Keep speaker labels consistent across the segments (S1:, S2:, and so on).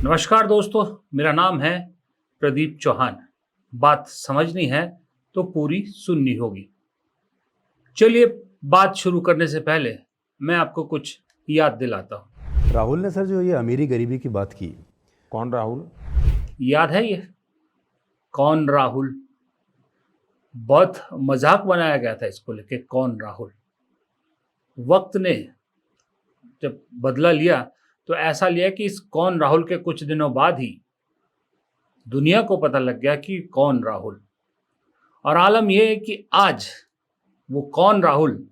S1: नमस्कार दोस्तों, मेरा नाम है प्रदीप चौहान। बात समझनी है तो पूरी सुननी होगी। चलिए, बात शुरू करने से पहले मैं आपको कुछ याद दिलाता हूँ।
S2: राहुल ने सर जो ये अमीरी गरीबी की बात की,
S3: कौन राहुल?
S1: याद है ये कौन राहुल? बहुत मजाक बनाया गया था इसको लेके, कौन राहुल। वक्त ने जब बदला लिया तो ऐसा लिया कि इस कौन राहुल के कुछ दिनों बाद ही दुनिया को पता लग गया कि कौन राहुल। और आलम यह है कि आज वो कौन राहुल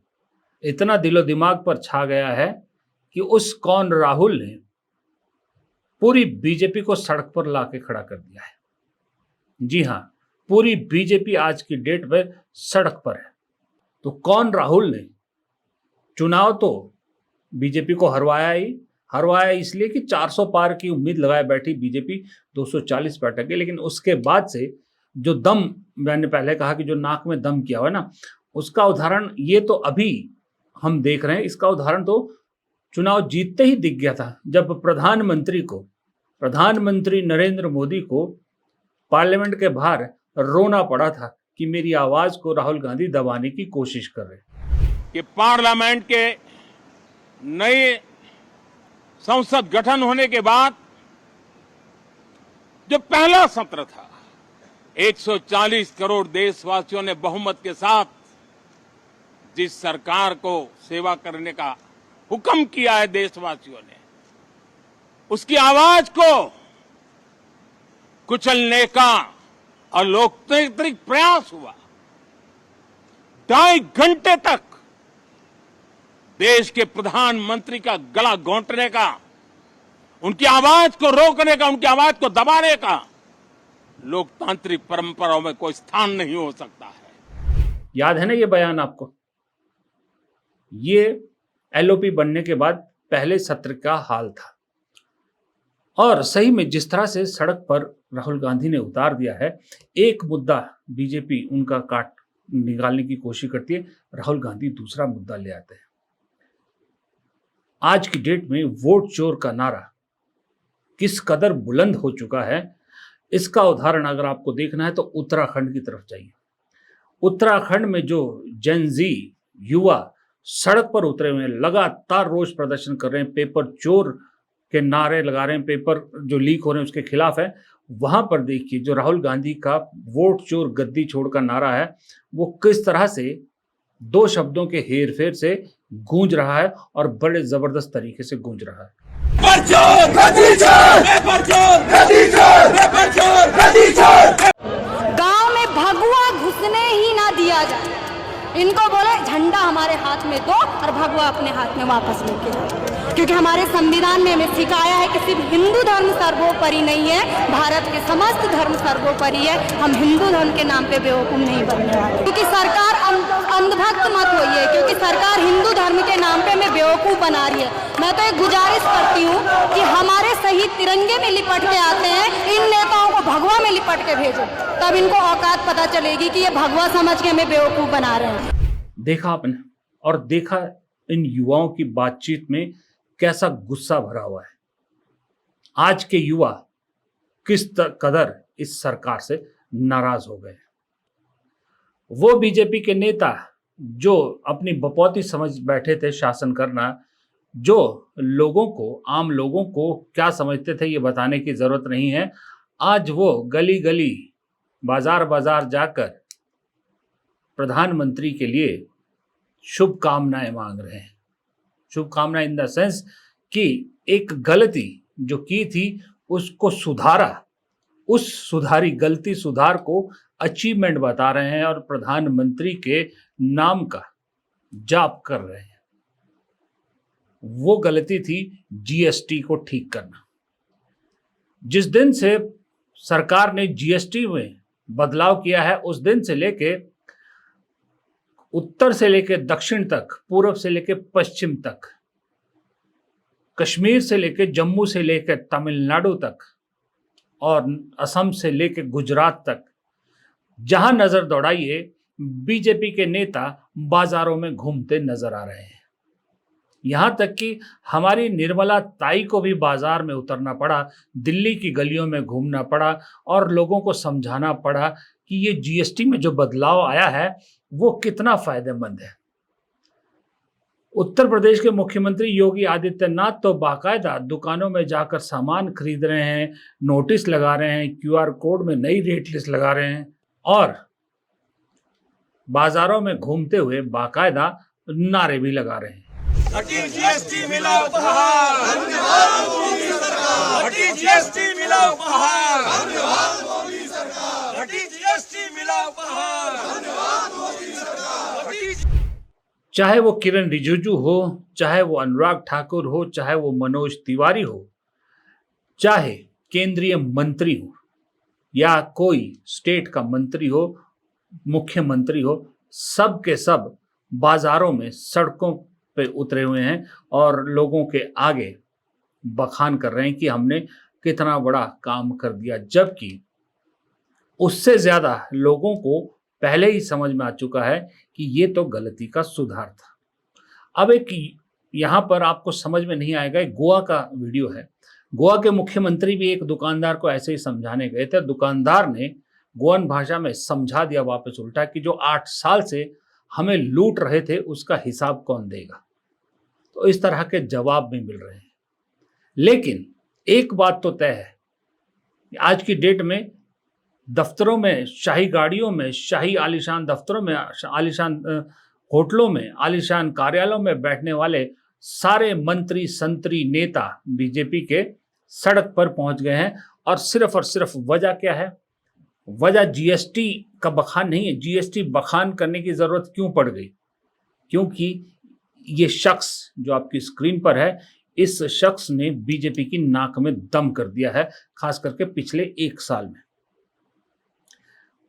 S1: इतना दिलो दिमाग पर छा गया है कि उस कौन राहुल ने पूरी बीजेपी को सड़क पर लाके खड़ा कर दिया है। जी हां, पूरी बीजेपी आज की डेट में सड़क पर है। तो कौन राहुल ने चुनाव तो बीजेपी को हरवाया इसलिए कि 400 पार की उम्मीद लगाए बैठी बीजेपी 240 पर अटक गई। लेकिन उसके बाद से जो दम, मैंने पहले कहा कि जो नाक में दम किया हुआ है ना, उसका उदाहरण ये तो अभी हम देख रहे हैं। इसका उदाहरण तो चुनाव जीतते ही दिख गया था, जब प्रधानमंत्री नरेंद्र मोदी को पार्लियामेंट के बाहर रोना पड़ा था कि मेरी आवाज को राहुल गांधी दबाने की कोशिश कर रहे हैं।
S3: कि पार्लियामेंट के नए संसद गठन होने के बाद जो पहला सत्र था, 140 करोड़ देशवासियों ने बहुमत के साथ जिस सरकार को सेवा करने का हुक्म किया है देशवासियों ने, उसकी आवाज को कुचलने का अलोकतांत्रिक प्रयास हुआ। 2.5 घंटे तक देश के प्रधानमंत्री का गला घोंटने का, उनकी आवाज को रोकने का, उनकी आवाज को दबाने का लोकतांत्रिक परंपराओं में कोई स्थान नहीं हो सकता है।
S1: याद है ना ये बयान आपको? ये एलओपी बनने के बाद पहले सत्र का हाल था। और सही में जिस तरह से सड़क पर राहुल गांधी ने उतार दिया है, एक मुद्दा बीजेपी उनका काट निकालने की कोशिश करती है, राहुल गांधी दूसरा मुद्दा ले आते हैं। आज की डेट में वोट चोर का नारा किस कदर बुलंद हो चुका है, इसका उदाहरण अगर आपको देखना है तो उत्तराखंड की तरफ जाइए। उत्तराखंड में जो जेनजी युवा सड़क पर उतरे हुए हैं, लगातार रोष प्रदर्शन कर रहे हैं, पेपर चोर के नारे लगा रहे हैं, पेपर जो लीक हो रहे हैं उसके खिलाफ है। वहां पर देखिए जो राहुल गांधी का वोट चोर गद्दी छोड़ का नारा है, वो किस तरह से 2 शब्दों के हेर फेर से गूंज रहा है और बड़े जबरदस्त तरीके से गूंज रहा है।
S4: गांव में भगवा घुसने ही ना दिया जाए। इनको बोले झंडा हमारे हाथ में दो और भगवा अपने हाथ में वापस लेके जाओ, क्योंकि हमारे संविधान में हमें सिखाया है कि सिर्फ हिंदू धर्म सर्वोपरि नहीं है, भारत के समस्त धर्म सर्वोपरि है। हम हिंदू धर्म के नाम पे बेवकूफ नहीं बनने वाले, क्योंकि सरकार अंधभक्त मत होइए, क्योंकि सरकार हिंदू धर्म के नाम पे हमें बेवकूफ बना रही है। मैं तो एक गुजारिश करती हूँ कि हमारे शहीद तिरंगे में लिपट के आते हैं, इन नेताओं को भगवा में लिपट के भेजो, तब इनको औकात पता चलेगी कि ये भगवा समझ के हमें बेवकूफ बना रहे हैं।
S1: देखा आपने, और देखा इन युवाओं की बातचीत में कैसा गुस्सा भरा हुआ है। आज के युवा किस कदर इस सरकार से नाराज हो गए। वो बीजेपी के नेता जो अपनी बपौती समझ बैठे थे शासन करना, जो लोगों को, आम लोगों को क्या समझते थे ये बताने की जरूरत नहीं है, आज वो गली गली, बाजार बाजार जाकर प्रधानमंत्री के लिए शुभकामनाएं मांग रहे हैं। शुभकामनाएं इन द सेंस कि एक गलती जो की थी उसको सुधारा, उस सुधारी गलती सुधार को अचीवमेंट बता रहे हैं और प्रधानमंत्री के नाम का जाप कर रहे हैं। वो गलती थी जीएसटी को ठीक करना। जिस दिन से सरकार ने जीएसटी में बदलाव किया है, उस दिन से लेके उत्तर से लेके दक्षिण तक, पूर्व से लेके पश्चिम तक, कश्मीर से लेके जम्मू से लेके तमिलनाडु तक और असम से लेके गुजरात तक, जहां नजर दौड़ाइए बीजेपी के नेता बाजारों में घूमते नजर आ रहे हैं। यहाँ तक कि हमारी निर्मला ताई को भी बाजार में उतरना पड़ा, दिल्ली की गलियों में घूमना पड़ा और लोगों को समझाना पड़ा कि ये जीएसटी में जो बदलाव आया है वो कितना फायदेमंद है। उत्तर प्रदेश के मुख्यमंत्री योगी आदित्यनाथ तो बाकायदा दुकानों में जाकर सामान खरीद रहे हैं, नोटिस लगा रहे हैं, क्यूआर कोड में नई रेट लिस्ट लगा रहे हैं और बाजारों में घूमते हुए बाकायदा नारे भी लगा रहे हैं।
S5: हटी जीएसटी मिला उपहार, धन्यवाद मोदी सरकार। हटी जीएसटी मिला उपहार, धन्यवाद मोदी सरकार। हटी जीएसटी मिला उपहार, धन्यवाद मोदी सरकार।
S1: चाहे वो किरण रिजिजू हो, चाहे वो अनुराग ठाकुर हो, चाहे वो मनोज तिवारी हो, चाहे केंद्रीय मंत्री हो या कोई स्टेट का मंत्री हो, मुख्यमंत्री हो, सब के सब बाजारों में सड़कों पे उतरे हुए हैं और लोगों के आगे बखान कर रहे हैं कि हमने कितना बड़ा काम कर दिया, जबकि उससे ज्यादा लोगों को पहले ही समझ में आ चुका है कि ये तो गलती का सुधार था। अब एक यहाँ पर आपको समझ में नहीं आएगा, एक गोवा का वीडियो है। गोवा के मुख्यमंत्री भी एक दुकानदार को ऐसे ही समझाने गए थे। दुकानदार ने गोवन भाषा में समझा दिया वापस उल्टा कि जो 8 साल से हमें लूट रहे थे उसका हिसाब कौन देगा। तो इस तरह के जवाब भी मिल रहे हैं। लेकिन एक बात तो तय है, आज की डेट में दफ्तरों में, शाही गाड़ियों में, शाही आलीशान दफ्तरों में, आलीशान होटलों में, आलीशान कार्यालयों में बैठने वाले सारे मंत्री, संतरी, नेता बीजेपी के सड़क पर पहुंच गए हैं और सिर्फ वजह क्या है? वजह जीएसटी का बखान नहीं है। जीएसटी बखान करने की जरूरत क्यों पड़ गई? क्योंकि ये शख्स जो आपकी स्क्रीन पर है, इस शख्स ने बीजेपी की नाक में दम कर दिया है, खास करके पिछले 1 साल में।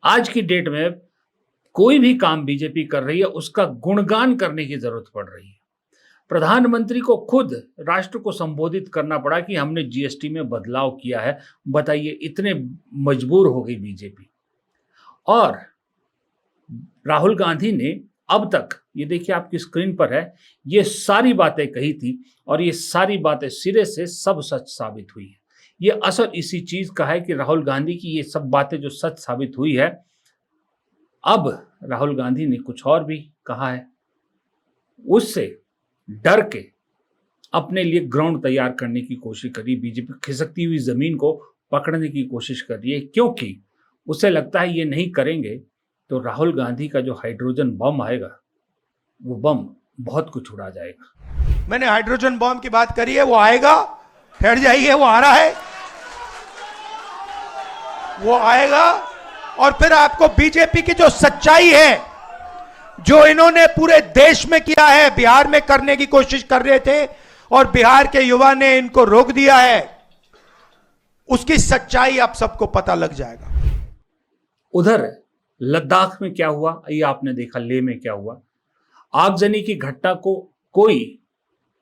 S1: आज की डेट में कोई भी काम बीजेपी कर रही है उसका गुणगान करने की जरूरत पड़ रही है। प्रधानमंत्री को खुद राष्ट्र को संबोधित करना पड़ा कि हमने जीएसटी में बदलाव किया है। बताइए, इतने मजबूर हो गई बीजेपी। और राहुल गांधी ने अब तक, ये देखिए आपकी स्क्रीन पर है, ये सारी बातें कही थी और ये सारी बातें सिरे से सब सच साबित हुई है। ये असर इसी चीज का है कि राहुल गांधी की ये सब बातें जो सच साबित हुई है, अब राहुल गांधी ने कुछ और भी कहा है। उससे डर के अपने लिए ग्राउंड तैयार करने की कोशिश करी। बीजेपी खिसकती हुई जमीन को पकड़ने की कोशिश कर रही है, क्योंकि उसे लगता है ये नहीं करेंगे तो राहुल गांधी का जो हाइड्रोजन बम आएगा, वो बम बहुत कुछ उड़ा जाएगा।
S5: मैंने हाइड्रोजन बम की बात करी है, वो आएगा, ठहर जाइए, वो आ रहा है, वो आएगा। और फिर आपको बीजेपी की जो सच्चाई है, जो इन्होंने पूरे देश में किया है, बिहार में करने की कोशिश कर रहे थे और बिहार के युवा ने इनको रोक दिया है, उसकी सच्चाई आप सबको पता लग जाएगा।
S1: उधर लद्दाख में क्या हुआ ये आपने देखा, लेह में क्या हुआ। आगजनी की घटना को कोई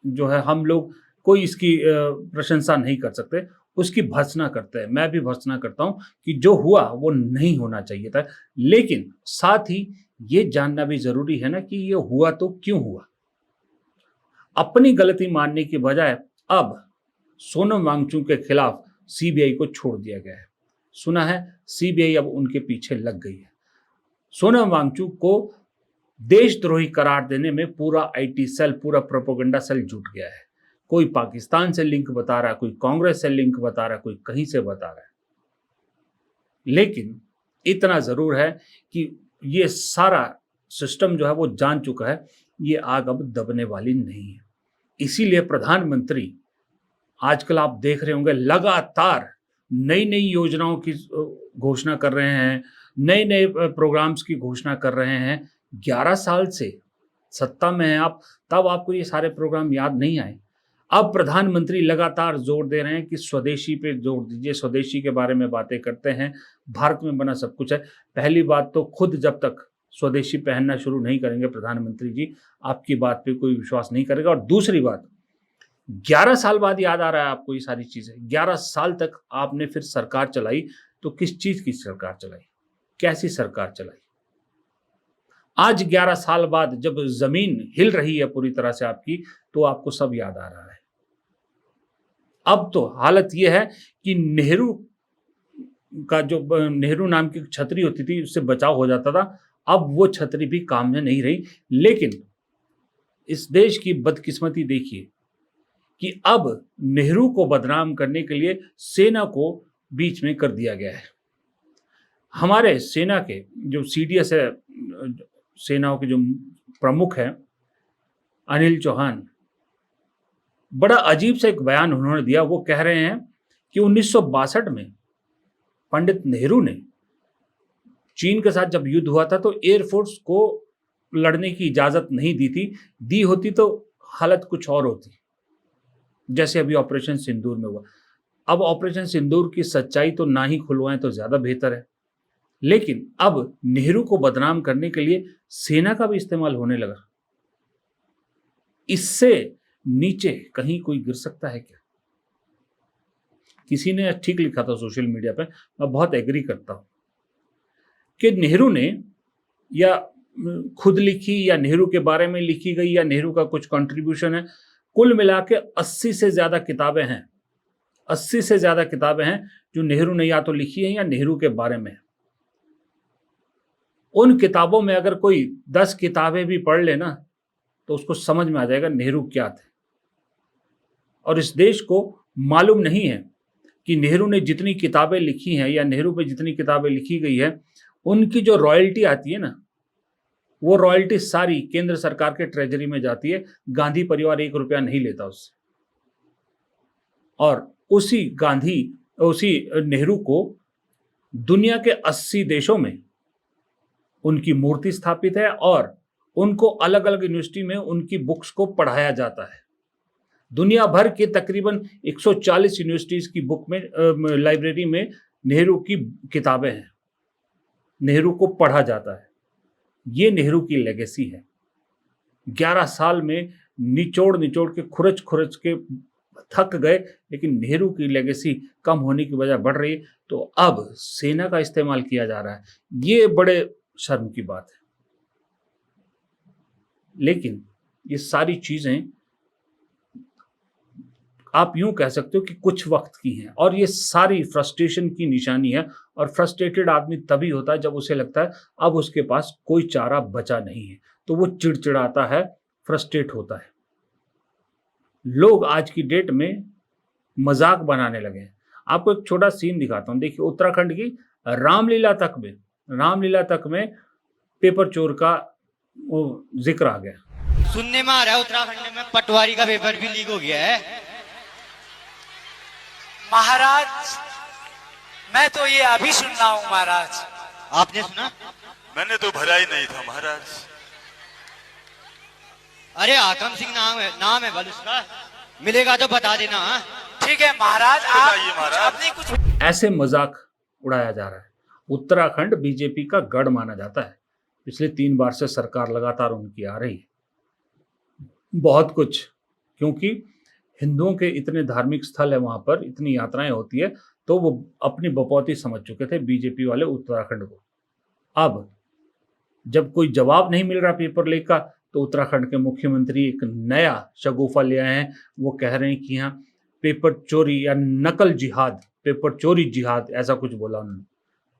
S1: जो है, हम लोग कोई इसकी प्रशंसा नहीं कर सकते, उसकी भर्त्सना करते हैं। मैं भी भर्त्सना करता हूं कि जो हुआ वो नहीं होना चाहिए था, लेकिन साथ ही ये जानना भी जरूरी है ना कि ये हुआ तो क्यों हुआ। अपनी गलती मानने की बजाय अब सोनम वांगचुक के खिलाफ सीबीआई को छोड़ दिया गया है। सुना है सीबीआई अब उनके पीछे लग गई है। सोनम वांगचुक को देशद्रोही करार देने में पूरा आईटी सेल, पूरा प्रोपेगेंडा सेल जुट गया है। कोई पाकिस्तान से लिंक बता रहा है, कोई कांग्रेस से लिंक बता रहा है, कोई कहीं से बता रहा है। लेकिन इतना जरूर है कि ये सारा सिस्टम जो है वो जान चुका है ये आग अब दबने वाली नहीं है। इसीलिए प्रधानमंत्री आजकल आप देख रहे होंगे लगातार नई नई योजनाओं की घोषणा कर रहे हैं, नए नए प्रोग्राम्स की घोषणा कर रहे हैं। 11 साल से सत्ता में हैं आप, तब आपको ये सारे प्रोग्राम याद नहीं आए। अब प्रधानमंत्री लगातार जोर दे रहे हैं कि स्वदेशी पे जोर दीजिए, स्वदेशी के बारे में बातें करते हैं, भारत में बना सब कुछ है। पहली बात तो खुद जब तक स्वदेशी पहनना शुरू नहीं करेंगे प्रधानमंत्री जी, आपकी बात पे कोई विश्वास नहीं करेगा। और दूसरी बात, 11 साल बाद याद आ रहा है आपको ये सारी चीजें। 11 साल तक आपने फिर सरकार चलाई, तो किस चीज की सरकार चलाई, कैसी सरकार चलाई? आज 11 साल बाद जब जमीन हिल रही है पूरी तरह से आपकी, तो आपको सब याद आ रहा है। अब तो हालत यह है कि नेहरू का जो नेहरू नाम की छतरी होती थी उससे बचाव हो जाता था, अब वो छतरी भी काम में नहीं रही। लेकिन इस देश की बदकिस्मती देखिए कि अब नेहरू को बदनाम करने के लिए सेना को बीच में कर दिया गया है। हमारे सेना के जो सीडीएस है, सेनाओं के जो प्रमुख हैं अनिल चौहान, बड़ा अजीब सा एक बयान उन्होंने दिया। वो कह रहे हैं कि 1962 में पंडित नेहरू ने चीन के साथ जब युद्ध हुआ था तो एयरफोर्स को लड़ने की इजाजत नहीं दी थी, दी होती तो हालत कुछ और होती, जैसे अभी ऑपरेशन सिंदूर में हुआ। अब ऑपरेशन सिंदूर की सच्चाई तो ना ही खुलवाएं तो ज्यादा बेहतर है। लेकिन अब नेहरू को बदनाम करने के लिए सेना का भी इस्तेमाल होने लगा। इससे नीचे कहीं कोई गिर सकता है क्या? किसी ने ठीक लिखा था सोशल मीडिया पे, मैं बहुत एग्री करता हूं कि नेहरू ने या खुद लिखी या नेहरू के बारे में लिखी गई या नेहरू का कुछ कंट्रीब्यूशन है, कुल मिला के 80 से ज्यादा किताबें हैं, 80 से ज्यादा किताबें हैं जो नेहरू ने या तो लिखी है या नेहरू के बारे में। उन किताबों में अगर कोई 10 किताबें भी पढ़ ले ना तो उसको समझ में आ जाएगा नेहरू क्या थे। और इस देश को मालूम नहीं है कि नेहरू ने जितनी किताबें लिखी हैं या नेहरू पे जितनी किताबें लिखी गई है, उनकी जो रॉयल्टी आती है ना, वो रॉयल्टी सारी केंद्र सरकार के ट्रेजरी में जाती है। गांधी परिवार 1 रुपया नहीं लेता उससे। और उसी नेहरू को दुनिया के 80 देशों में उनकी मूर्ति स्थापित है और उनको अलग अलग यूनिवर्सिटी में उनकी बुक्स को पढ़ाया जाता है। दुनिया भर के तकरीबन 140 यूनिवर्सिटीज की बुक में लाइब्रेरी में नेहरू की किताबें हैं, नेहरू को पढ़ा जाता है। ये नेहरू की लेगेसी है। 11 साल में निचोड़ के खुरच के थक गए, लेकिन नेहरू की लेगेसी कम होने की वजह बढ़ रही है। तो अब सेना का इस्तेमाल किया जा रहा है, ये बड़े शर्म की बात है। लेकिन ये सारी चीजें आप यूं कह सकते हो कि कुछ वक्त की हैं और ये सारी फ्रस्ट्रेशन की निशानी है। और फ्रस्ट्रेटेड आदमी तभी होता है जब उसे लगता है अब उसके पास कोई चारा बचा नहीं है, तो वो चिड़चिड़ाता है, फ्रस्ट्रेट होता है। लोग आज की डेट में मजाक बनाने लगे हैं। आपको एक छोटा सीन दिखाता हूं। देखिए, उत्तराखंड की रामलीला तक में पेपर चोर का वो जिक्र आ गया।
S6: सुनने में आ रहा है उत्तराखंड में पटवारी का पेपर भी लीक हो गया है।
S7: महाराज, मैं तो ये अभी सुन रहा हूँ महाराज।
S6: आपने सुना?
S8: मैंने तो भरा ही नहीं था महाराज।
S6: अरे आकम सिंह नाम है बल उसका, मिलेगा तो बता देना। हाँ?
S7: ठीक है महाराज,
S8: बताइए
S7: आप
S8: महाराज।
S7: अपनी कुछ
S1: ऐसे मजाक उड़ाया जा रहा है। उत्तराखंड बीजेपी का गढ़ माना जाता है। पिछले 3 बार से सरकार लगातार उनकी आ रही है। बहुत कुछ, क्योंकि हिंदुओं के इतने धार्मिक स्थल है, वहां पर इतनी यात्राएं होती है, तो वो अपनी बपौती समझ चुके थे बीजेपी वाले उत्तराखंड को। अब जब कोई जवाब नहीं मिल रहा पेपर लीक का, तो उत्तराखंड के मुख्यमंत्री एक नया शगुफा ले आए हैं। वो कह रहे हैं कि यहाँ पेपर चोरी या नकल जिहाद, पेपर चोरी जिहाद, ऐसा कुछ बोला उन्होंने।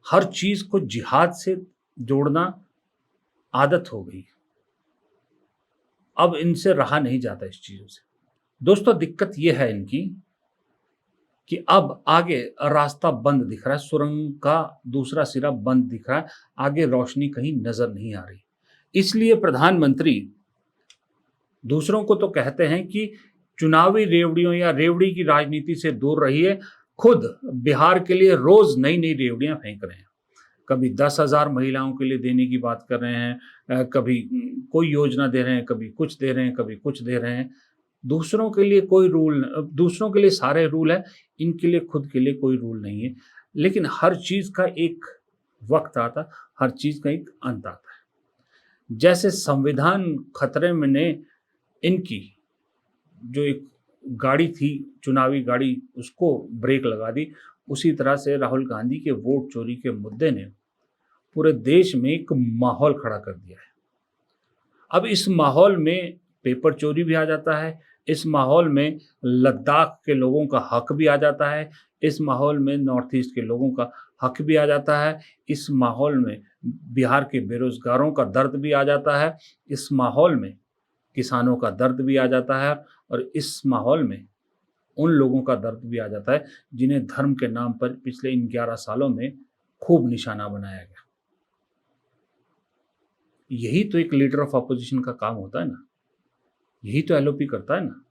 S1: हर चीज को जिहाद से जोड़ना आदत हो गई। अब इनसे रहा नहीं जाता इस चीजों से। दोस्तों, दिक्कत यह है इनकी कि अब आगे रास्ता बंद दिख रहा है, सुरंग का दूसरा सिरा बंद दिख रहा है, आगे रोशनी कहीं नजर नहीं आ रही। इसलिए प्रधानमंत्री दूसरों को तो कहते हैं कि चुनावी रेवड़ियों या रेवड़ी की राजनीति से दूर रहिए, खुद बिहार के लिए रोज नई नई रेवड़ियां फेंक रहे हैं। कभी 10,000 महिलाओं के लिए देने की बात कर रहे हैं, कभी कोई योजना दे रहे हैं, कभी कुछ दे रहे हैं, कभी कुछ दे रहे हैं। दूसरों के लिए कोई रूल, दूसरों के लिए सारे रूल है, इनके लिए खुद के लिए कोई रूल नहीं है। लेकिन हर चीज का एक वक्त आता, हर चीज का एक अंत आता है। जैसे संविधान खतरे में ने इनकी जो एक गाड़ी थी, चुनावी गाड़ी, उसको ब्रेक लगा दी, उसी तरह से राहुल गांधी के वोट चोरी के मुद्दे ने पूरे देश में एक माहौल खड़ा कर दिया है। अब इस माहौल में पेपर चोरी भी आ जाता है, इस माहौल में लद्दाख के लोगों का हक भी आ जाता है, इस माहौल में नॉर्थ ईस्ट के लोगों का हक भी आ जाता है, इस माहौल में बिहार के बेरोजगारों का दर्द भी आ जाता है, इस माहौल में किसानों का दर्द भी आ जाता है, और इस माहौल में उन लोगों का दर्द भी आ जाता है जिन्हें धर्म के नाम पर पिछले इन 11 सालों में खूब निशाना बनाया गया। यही तो एक लीडर ऑफ अपोजिशन का काम होता है ना, यही तो एलओपी करता है ना,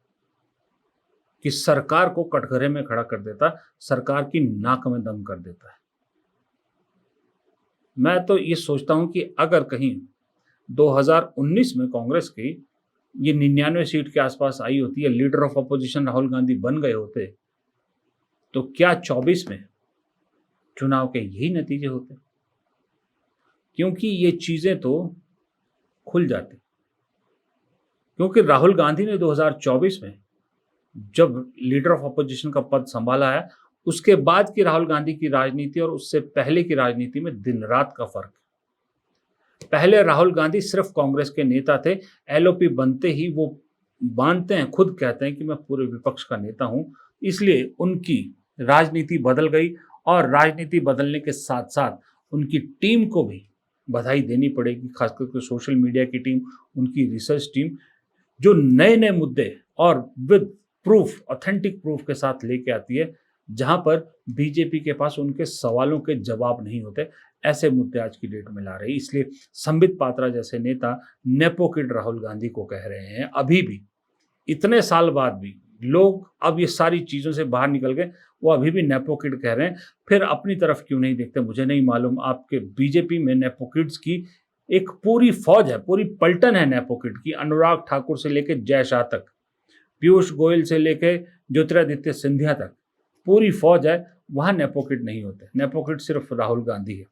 S1: कि सरकार को कटघरे में खड़ा कर देता, सरकार की नाक में दम कर देता है। मैं तो ये सोचता हूं कि अगर कहीं 2019 में कांग्रेस की ये 99 सीट के आसपास आई होती है, leader of opposition Rahul Gandhi बन गए होते, तो क्या 24 में चुनाव के यही नतीजे होते? क्योंकि ये चीजें तो खुल जाती, क्योंकि राहुल गांधी ने 2024 में जब लीडर ऑफ अपोजिशन का पद संभाला है, उसके बाद की राहुल गांधी की राजनीति और उससे पहले की राजनीति में दिन रात का फर्क है। पहले राहुल गांधी सिर्फ कांग्रेस के नेता थे, एलओपी बनते ही वो मानते हैं, खुद कहते हैं कि मैं पूरे विपक्ष का नेता हूं, इसलिए उनकी राजनीति बदल गई, और राजनीति बदलने के साथ साथ उनकी टीम को भी बधाई देनी पड़ेगी, खासकर के सोशल मीडिया की टीम, उनकी रिसर्च टीम, जो नए नए मुद्दे और विद प्रूफ, ऑथेंटिक प्रूफ के साथ लेके आती है, जहां पर बीजेपी के पास उनके सवालों के जवाब नहीं होते। ऐसे मुद्दे आज की डेट में ला रही, इसलिए संबित पात्रा जैसे नेता नेपो किड राहुल गांधी को कह रहे हैं। अभी भी इतने साल बाद भी लोग अब ये सारी चीज़ों से बाहर निकल गए, वो अभी भी नेपो किड कह रहे हैं। फिर अपनी तरफ क्यों नहीं देखते, मुझे नहीं मालूम। आपके बीजेपी में नेपो किड्स की एक पूरी फौज है, पूरी पलटन है नेपो किड की, अनुराग ठाकुर से लेकर जय शाह तक, पीयूष गोयल से लेकर ज्योतिरादित्य सिंधिया तक पूरी फौज है। वहाँ नेपो किड नहीं होते, नेपो किड सिर्फ राहुल गांधी है।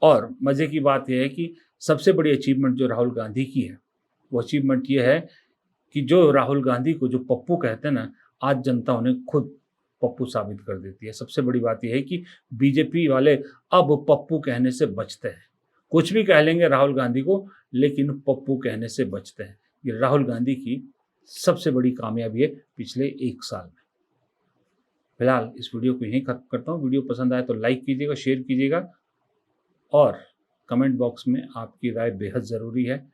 S1: और मज़े की बात यह है कि सबसे बड़ी अचीवमेंट जो राहुल गांधी की है, वो अचीवमेंट ये है कि जो राहुल गांधी को जो पप्पू कहते हैं ना, आज जनता उन्हें खुद पप्पू साबित कर देती है। सबसे बड़ी बात यह है कि बीजेपी वाले अब पप्पू कहने से बचते हैं। कुछ भी कह लेंगे राहुल गांधी को, लेकिन पप्पू कहने से बचते हैं। ये राहुल गांधी की सबसे बड़ी कामयाबी है पिछले 1 साल में। फिलहाल इस वीडियो को यहीं खत्म करता हूँ। वीडियो पसंद आए तो लाइक कीजिएगा, शेयर कीजिएगा, और कमेंट बॉक्स में आपकी राय बेहद ज़रूरी है।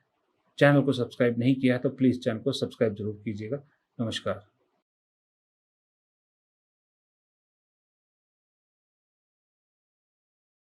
S1: चैनल को सब्सक्राइब नहीं किया है तो प्लीज़ चैनल को सब्सक्राइब जरूर कीजिएगा। नमस्कार।